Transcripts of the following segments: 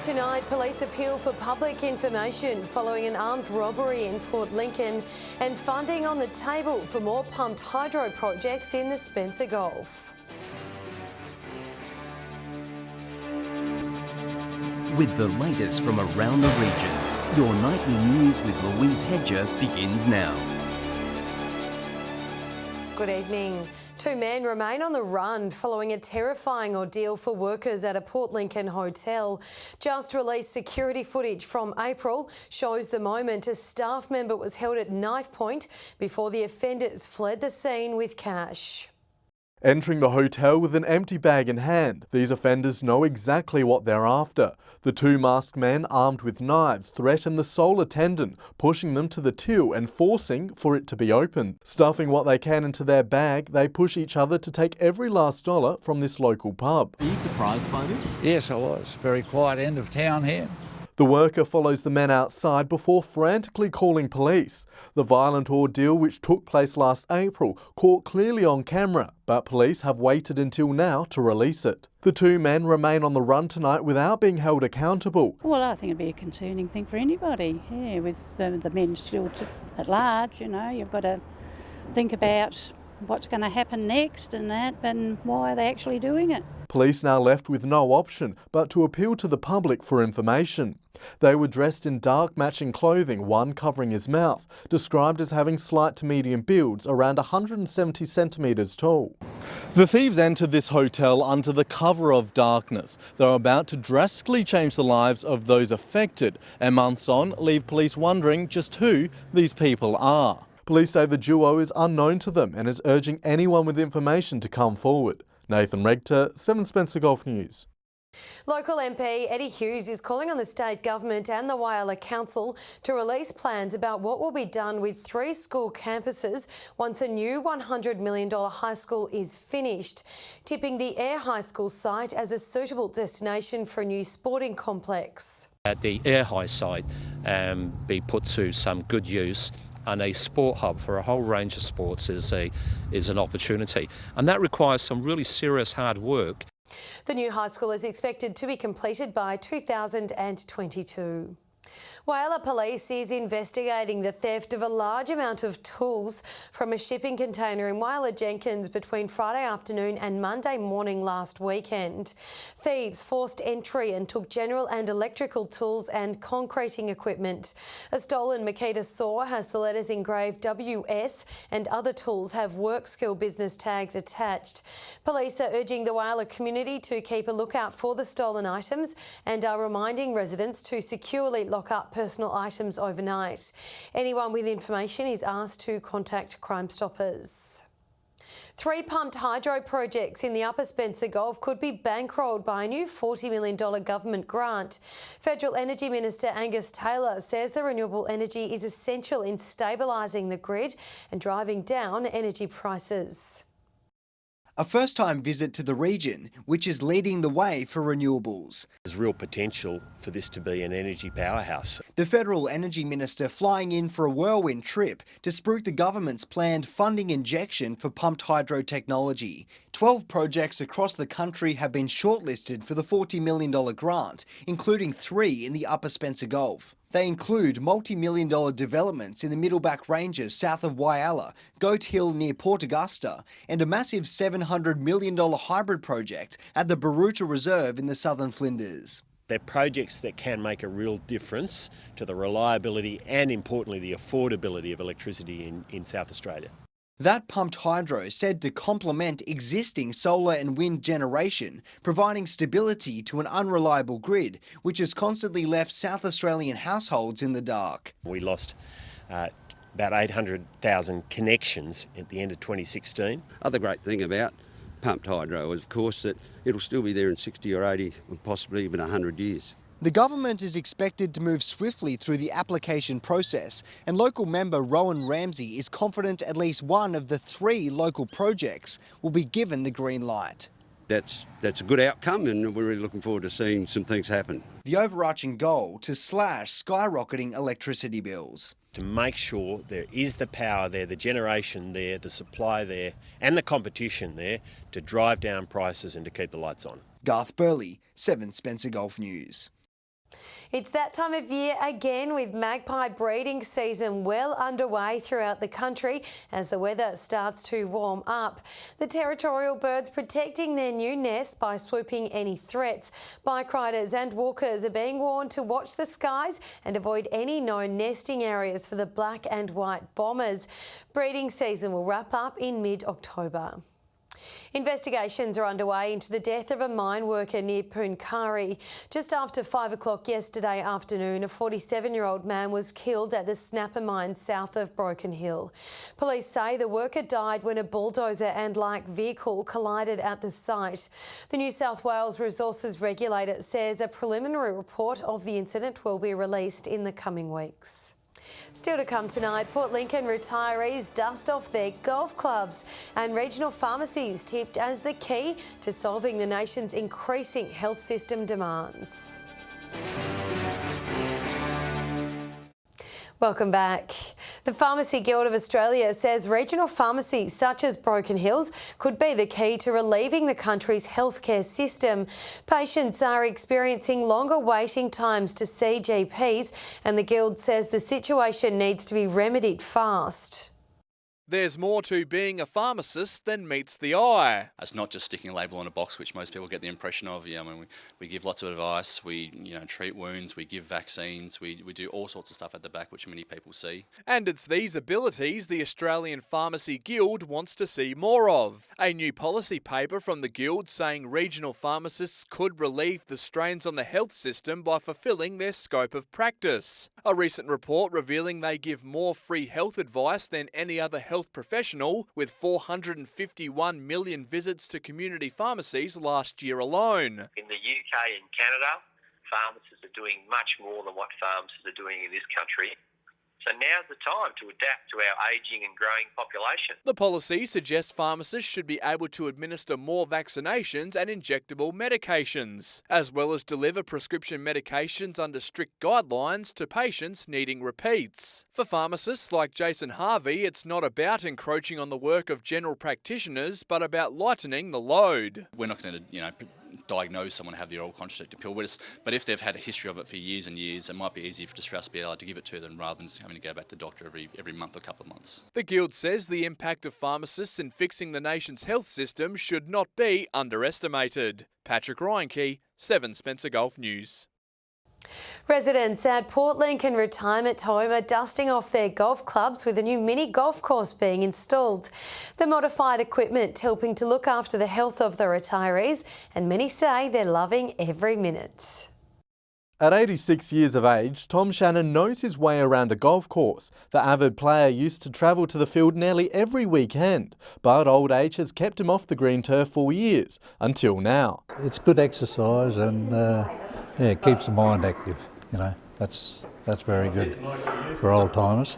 Tonight, police appeal for public information following an armed robbery in Port Lincoln and funding on the table for more pumped hydro projects in the Spencer Gulf. With the latest from around the region, your nightly news with Louise Hedger begins now. Good evening. Two men remain on the run following a terrifying ordeal for workers at a Port Lincoln hotel. Just released security footage from April shows the moment a staff member was held at knife point before the offenders fled the scene with cash. Entering the hotel with an empty bag in hand, these offenders know exactly what they're after. The two masked men armed with knives threaten the sole attendant, pushing them to the till and forcing for it to be opened. Stuffing what they can into their bag, they push each other to take every last dollar from this local pub. Are you surprised by this? Yes, I was. Very quiet end of town here. The worker follows the men outside before frantically calling police. The violent ordeal, which took place last April, caught clearly on camera, but police have waited until now to release it. The two men remain on the run tonight without being held accountable. Well, I think it'd be a concerning thing for anybody, with the men still at large, you've got to think about what's going to happen next and why are they actually doing it. Police now left with no option but to appeal to the public for information. They were dressed in dark matching clothing, one covering his mouth, described as having slight to medium builds, around 170 centimetres tall. The thieves entered this hotel under the cover of darkness. They're about to drastically change the lives of those affected, and months on, leave police wondering just who these people are. Police say the duo is unknown to them and is urging anyone with information to come forward. Nathan Regter, 7 Spencer Gulf News. Local MP Eddie Hughes is calling on the state government and the Whyalla Council to release plans about what will be done with 3 school campuses once a new $100 million high school is finished, tipping the Ayr High School site as a suitable destination for a new sporting complex. At the Ayr High site be put to some good use, and a sport hub for a whole range of sports is an opportunity, and that requires some really serious hard work. The new high school is expected to be completed by 2022. Whyalla Police is investigating the theft of a large amount of tools from a shipping container in Whyalla Jenkins between Friday afternoon and Monday morning last weekend. Thieves forced entry and took general and electrical tools and concreting equipment. A stolen Makita saw has the letters engraved WS, and other tools have work skill business tags attached. Police are urging the Whyalla community to keep a lookout for the stolen items and are reminding residents to securely lock up personal items overnight. Anyone with information is asked to contact Crime Stoppers. 3 pumped hydro projects in the Upper Spencer Gulf could be bankrolled by a new $40 million government grant. Federal Energy Minister Angus Taylor says the renewable energy is essential in stabilising the grid and driving down energy prices. A first-time visit to the region, which is leading the way for renewables. There's real potential for this to be an energy powerhouse. The Federal Energy Minister flying in for a whirlwind trip to spruik the government's planned funding injection for pumped hydro technology. 12 projects across the country have been shortlisted for the $40 million grant, including 3 in the Upper Spencer Gulf. They include multi-million-dollar developments in the Middleback Ranges south of Whyalla, Goat Hill near Port Augusta, and a massive $700 million hybrid project at the Baroota Reserve in the southern Flinders. They're projects that can make a real difference to the reliability and, importantly, the affordability of electricity in South Australia. That pumped hydro said to complement existing solar and wind generation, providing stability to an unreliable grid, which has constantly left South Australian households in the dark. We lost about 800,000 connections at the end of 2016. Other great thing about pumped hydro is, of course, that it'll still be there in 60 or 80, or possibly even 100 years. The government is expected to move swiftly through the application process, and local member Rowan Ramsey is confident at least one of the 3 local projects will be given the green light. That's a good outcome, and we're really looking forward to seeing some things happen. The overarching goal to slash skyrocketing electricity bills. To make sure there is the power there, the generation there, the supply there, and the competition there to drive down prices and to keep the lights on. Garth Burley, 7 Spencer Gulf News. It's that time of year again, with magpie breeding season well underway throughout the country as the weather starts to warm up. The territorial birds protecting their new nest by swooping any threats. Bike riders and walkers are being warned to watch the skies and avoid any known nesting areas for the black and white bombers. Breeding season will wrap up in mid-October. Investigations are underway into the death of a mine worker near Pooncarie. Just after 5 o'clock yesterday afternoon, a 47-year-old man was killed at the Snapper mine south of Broken Hill. Police say the worker died when a bulldozer and light vehicle collided at the site. The New South Wales Resources Regulator says a preliminary report of the incident will be released in the coming weeks. Still to come tonight, Port Lincoln retirees dust off their golf clubs and regional pharmacies tipped as the key to solving the nation's increasing health system demands. Welcome back. The Pharmacy Guild of Australia says regional pharmacies such as Broken Hills could be the key to relieving the country's healthcare system. Patients are experiencing longer waiting times to see GPs, and the Guild says the situation needs to be remedied fast. There's more to being a pharmacist than meets the eye. It's not just sticking a label on a box, which most people get the impression of. Yeah, I mean, we give lots of advice, we treat wounds, we give vaccines, we do all sorts of stuff at the back, which many people see. And it's these abilities the Australian Pharmacy Guild wants to see more of. A new policy paper from the Guild saying regional pharmacists could relieve the strains on the health system by fulfilling their scope of practice. A recent report revealing they give more free health advice than any other health professional, with 451 million visits to community pharmacies last year alone. In the UK and Canada, pharmacists are doing much more than what pharmacists are doing in this country. So now's the time to adapt to our ageing and growing population. The policy suggests pharmacists should be able to administer more vaccinations and injectable medications, as well as deliver prescription medications under strict guidelines to patients needing repeats. For pharmacists like Jason Harvey, it's not about encroaching on the work of general practitioners, but about lightening the load. We're not going to, diagnose someone to have the oral contraceptive pill, but if they've had a history of it for years and years, it might be easier for us to be able to give it to them rather than having to go back to the doctor every month or couple of months. The Guild says the impact of pharmacists in fixing the nation's health system should not be underestimated. Patrick Reinke, 7 Spencer Gulf News. Residents at Port Lincoln Retirement Home are dusting off their golf clubs with a new mini golf course being installed. The modified equipment helping to look after the health of the retirees, and many say they're loving every minute. At 86 years of age, Tom Shannon knows his way around a golf course. The avid player used to travel to the field nearly every weekend, but old age has kept him off the green turf for years, until now. It's good exercise and it keeps the mind active, That's very good for old timers.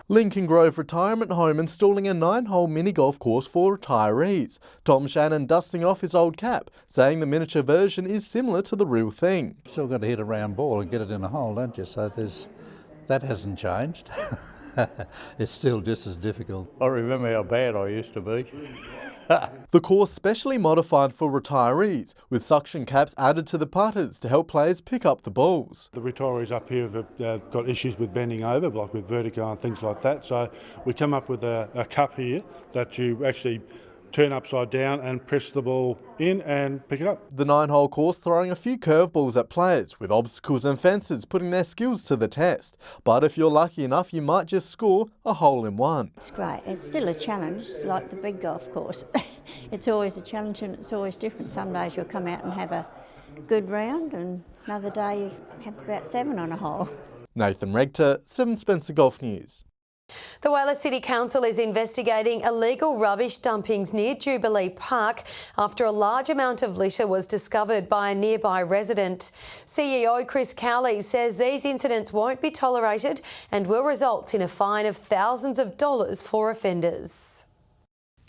Lincoln Grove Retirement Home installing a 9-hole mini golf course for retirees. Tom Shannon dusting off his old cap, saying the miniature version is similar to the real thing. Still got to hit a round ball and get it in a hole, don't you? So that hasn't changed. It's still just as difficult. I remember how bad I used to be. The course specially modified for retirees, with suction caps added to the putters to help players pick up the balls. The retirees up here have got issues with bending over, like with vertigo and things like that, so we come up with a cup here that you actually turn upside down and press the ball in and pick it up. The 9-hole course throwing a few curveballs at players, with obstacles and fences putting their skills to the test. But if you're lucky enough, you might just score a hole-in-one. It's great. It's still a challenge, like the big golf course. It's always a challenge and it's always different. Some days you'll come out and have a good round and another day you have about 7 on a hole. Nathan Regter, 7 Spencer Golf News. The Whyalla City Council is investigating illegal rubbish dumpings near Jubilee Park after a large amount of litter was discovered by a nearby resident. CEO Chris Cowley says these incidents won't be tolerated and will result in a fine of thousands of dollars for offenders.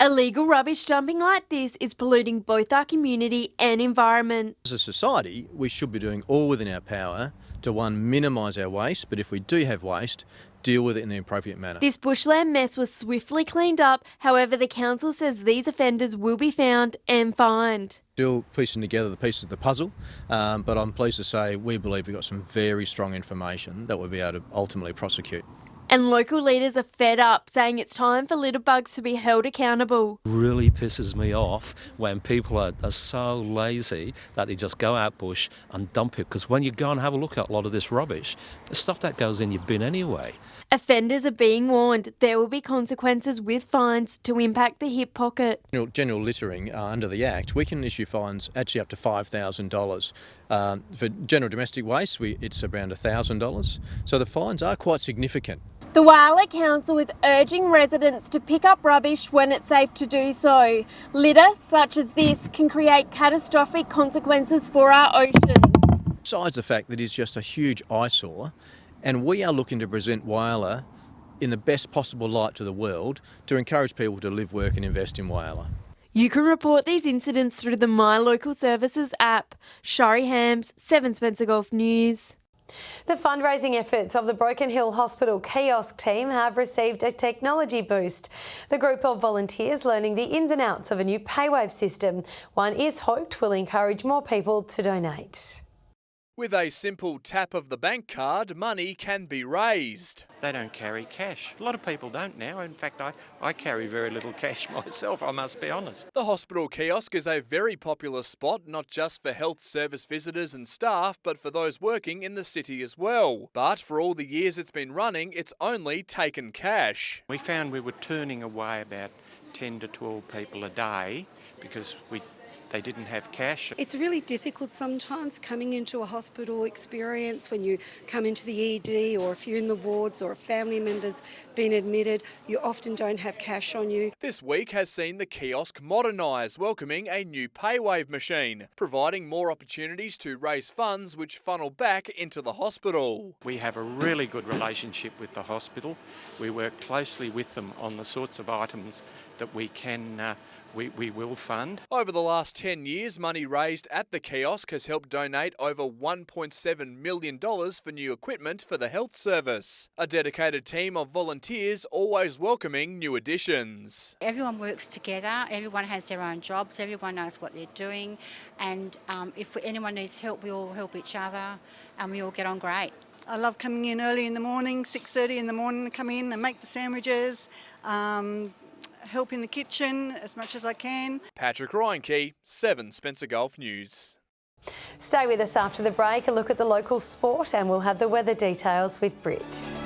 Illegal rubbish dumping like this is polluting both our community and environment. As a society, we should be doing all within our power to, one, minimise our waste, but if we do have waste, deal with it in the appropriate manner. This bushland mess was swiftly cleaned up. However, the council says these offenders will be found and fined. Still piecing together the pieces of the puzzle, but I'm pleased to say we believe we've got some very strong information that we'll be able to ultimately prosecute. And local leaders are fed up, saying it's time for litterbugs to be held accountable. Really pisses me off when people are so lazy that they just go out bush and dump it, because when you go and have a look at a lot of this rubbish, the stuff that goes in your bin anyway. Offenders are being warned there will be consequences with fines to impact the hip pocket. General littering under the Act, we can issue fines actually up to $5,000. For general domestic waste, it's around $1,000. So the fines are quite significant. The Whyalla Council is urging residents to pick up rubbish when it's safe to do so. Litter such as this can create catastrophic consequences for our oceans. Besides the fact that it's just a huge eyesore, and we are looking to present Whyalla in the best possible light to the world to encourage people to live, work and invest in Whyalla. You can report these incidents through the My Local Services app. Shari Hams, 7 Spencer Gulf News. The fundraising efforts of the Broken Hill Hospital kiosk team have received a technology boost. The group of volunteers learning the ins and outs of a new paywave system. One is hoped will encourage more people to donate. With a simple tap of the bank card, money can be raised. They don't carry cash. A lot of people don't now. In fact, I carry very little cash myself, I must be honest. The hospital kiosk is a very popular spot, not just for health service visitors and staff, but for those working in the city as well. But for all the years it's been running, it's only taken cash. We found we were turning away about 10 to 12 people a day because they didn't have cash. It's really difficult sometimes coming into a hospital experience when you come into the ED, or if you're in the wards or a family member's been admitted, you often don't have cash on you. This week has seen the kiosk modernise, welcoming a new paywave machine, providing more opportunities to raise funds which funnel back into the hospital. We have a really good relationship with the hospital. We work closely with them on the sorts of items that we can we will fund. Over the last 10 years, money raised at the kiosk has helped donate over $1.7 million for new equipment for the health service. A dedicated team of volunteers always welcoming new additions. Everyone works together, everyone has their own jobs, everyone knows what they're doing, and if anyone needs help, we all help each other and we all get on great. I love coming in early in the morning, 6:30 in the morning, come in and make the sandwiches, help in the kitchen as much as I can. Patrick Reinke, 7 Spencer Gulf News. Stay with us after the break, a look at the local sport, and we'll have the weather details with Britt.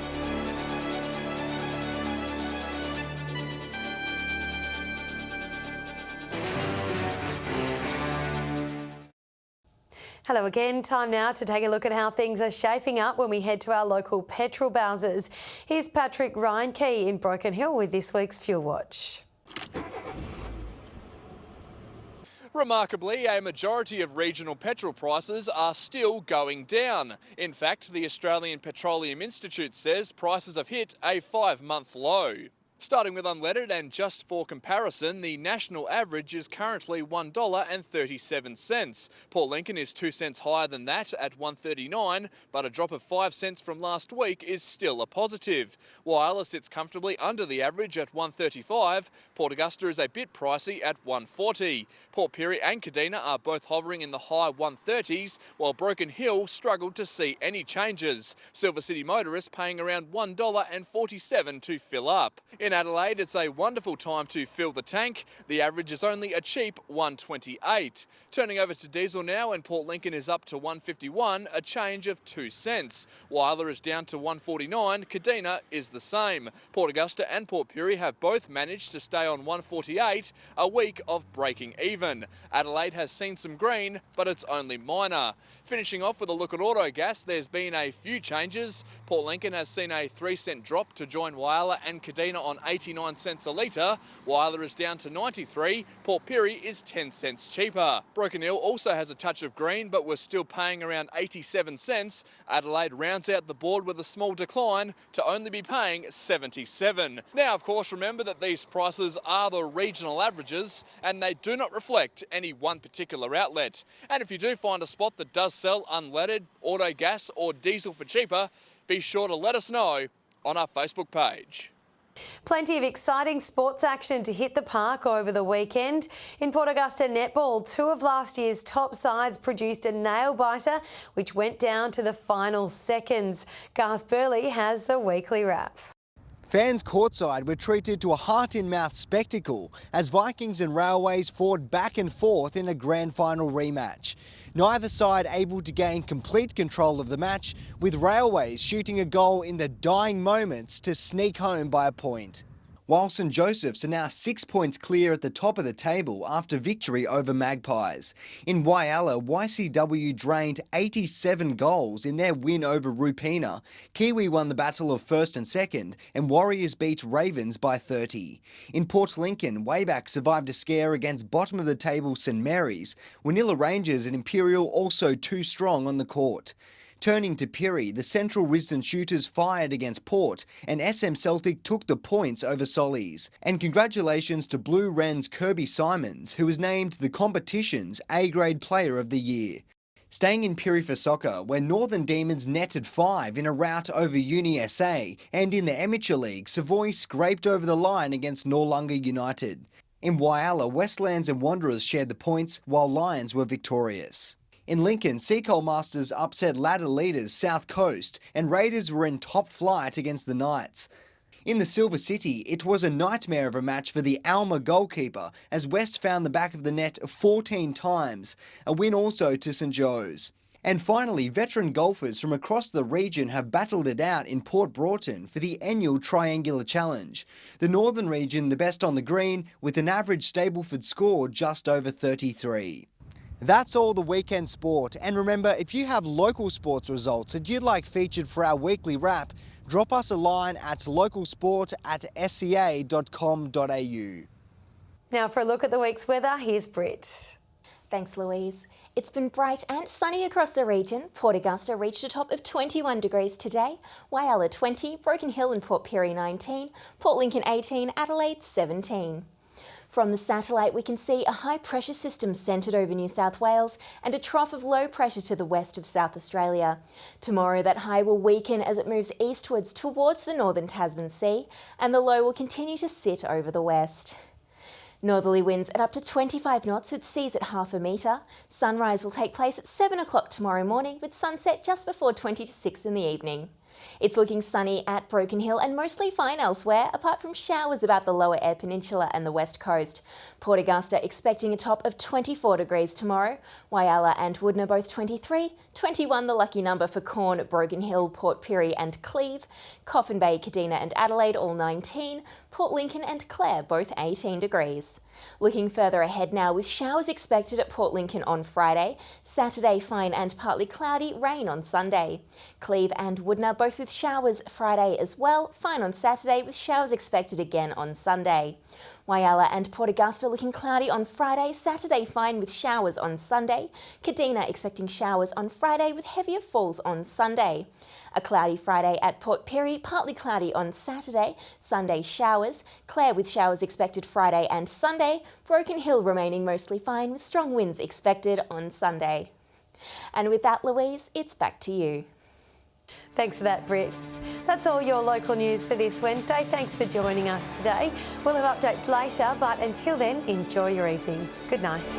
Hello again, time now to take a look at how things are shaping up when we head to our local petrol bowsers. Here's Patrick Reinke in Broken Hill with this week's Fuel Watch. Remarkably, a majority of regional petrol prices are still going down. In fact, the Australian Petroleum Institute says prices have hit a 5-month low. Starting with unleaded, and just for comparison, the national average is currently $1.37. Port Lincoln is 2 cents higher than that at $1.39, but a drop of 5 cents from last week is still a positive. Whyalla sits comfortably under the average at $1.35. Port Augusta is a bit pricey at $1.40. Port Pirie and Kadina are both hovering in the high 130s, while Broken Hill struggled to see any changes. Silver City motorists paying around $1.47 to fill up. In Adelaide, it's a wonderful time to fill the tank. The average is only a cheap $1.28. Turning over to diesel now, and Port Lincoln is up to $1.51, a change of 2 cents. Whyalla is down to $1.49. Kadina is the same. Port Augusta and Port Pirie have both managed to stay on $1.48, a week of breaking even. Adelaide has seen some green, but it's only minor. Finishing off with a look at Autogas, there's been a few changes. Port Lincoln has seen a 3 cent drop to join Whyalla and Kadina on 89 cents a litre. Whyalla is down to 93. Port Pirie is 10 cents cheaper. Broken Hill also has a touch of green, but we're still paying around 87 cents. Adelaide rounds out the board with a small decline to only be paying 77. Now, of course, remember that these prices are the regional averages and they do not reflect any one particular outlet. And if you do find a spot that does sell unleaded, auto gas or diesel for cheaper, be sure to let us know on our Facebook page. Plenty of exciting sports action to hit the park over the weekend. In Port Augusta netball, 2 of last year's top sides produced a nail-biter, which went down to the final seconds. Garth Burley has the weekly wrap. Fans courtside were treated to a heart-in-mouth spectacle as Vikings and Railways fought back and forth in a grand final rematch. Neither side able to gain complete control of the match, with Railways shooting a goal in the dying moments to sneak home by a point. While St Joseph's are now 6 points clear at the top of the table after victory over Magpies. In Whyalla, YCW drained 87 goals in their win over Rupina. Kiwi won the battle of first and second, and Warriors beat Ravens by 30. In Port Lincoln, Wayback survived a scare against bottom-of-the-table St Mary's. Wanilla Rangers and Imperial also too strong on the court. Turning to Pirrie, the Central Risdon Shooters fired against Port and SM Celtic took the points over Sollies. And congratulations to Blue Wren's Kirby Simons, who was named the competition's A-grade Player of the Year. Staying in Pirrie for soccer, where Northern Demons netted 5 in a rout over Uni SA, and in the Amateur League, Savoy scraped over the line against Noarlunga United. In Whyalla, Westlands and Wanderers shared the points, while Lions were victorious. In Lincoln, Seacoal Masters upset ladder leaders South Coast and Raiders were in top flight against the Knights. In the Silver City, it was a nightmare of a match for the Alma goalkeeper as West found the back of the net 14 times, a win also to St Joe's. And finally, veteran golfers from across the region have battled it out in Port Broughton for the annual Triangular Challenge. The Northern region the best on the green, with an average Stableford score just over 33. That's all the weekend sport, and remember, if you have local sports results that you'd like featured for our weekly wrap, drop us a line at localsport@sca.com.au. Now for a look at the week's weather, here's Britt. Thanks, Louise. It's been bright and sunny across the region. Port Augusta reached a top of 21 degrees today, Whyalla 20, Broken Hill and Port Pirie 19, Port Lincoln 18, Adelaide 17. From the satellite, we can see a high-pressure system centred over New South Wales and a trough of low pressure to the west of South Australia. Tomorrow, that high will weaken as it moves eastwards towards the northern Tasman Sea, and the low will continue to sit over the west. Northerly winds at up to 25 knots with seas at half a metre. Sunrise will take place at 7 o'clock tomorrow morning with sunset just before 20 to 6 in the evening. It's looking sunny at Broken Hill and mostly fine elsewhere, apart from showers about the lower Eyre Peninsula and the west coast. Port Augusta expecting a top of 24 degrees tomorrow. Whyalla and Woodner both 23, 21 the lucky number for Corn, Broken Hill, Port Pirie and Cleve. Coffin Bay, Kadina and Adelaide all 19. Port Lincoln and Clare both 18 degrees. Looking further ahead now, with showers expected at Port Lincoln on Friday. Saturday fine and partly cloudy, rain on Sunday. Cleve and Woodner both with showers Friday as well, fine on Saturday with showers expected again on Sunday. Whyalla and Port Augusta looking cloudy on Friday, Saturday fine with showers on Sunday. Kadina expecting showers on Friday with heavier falls on Sunday. A cloudy Friday at Port Pirie, partly cloudy on Saturday, Sunday showers. Clare with showers expected Friday and Sunday. Broken Hill remaining mostly fine with strong winds expected on Sunday. And with that, Louise, it's back to you. Thanks for that, Britt. That's all your local news for this Wednesday. Thanks for joining us today. We'll have updates later, but until then, enjoy your evening. Good night.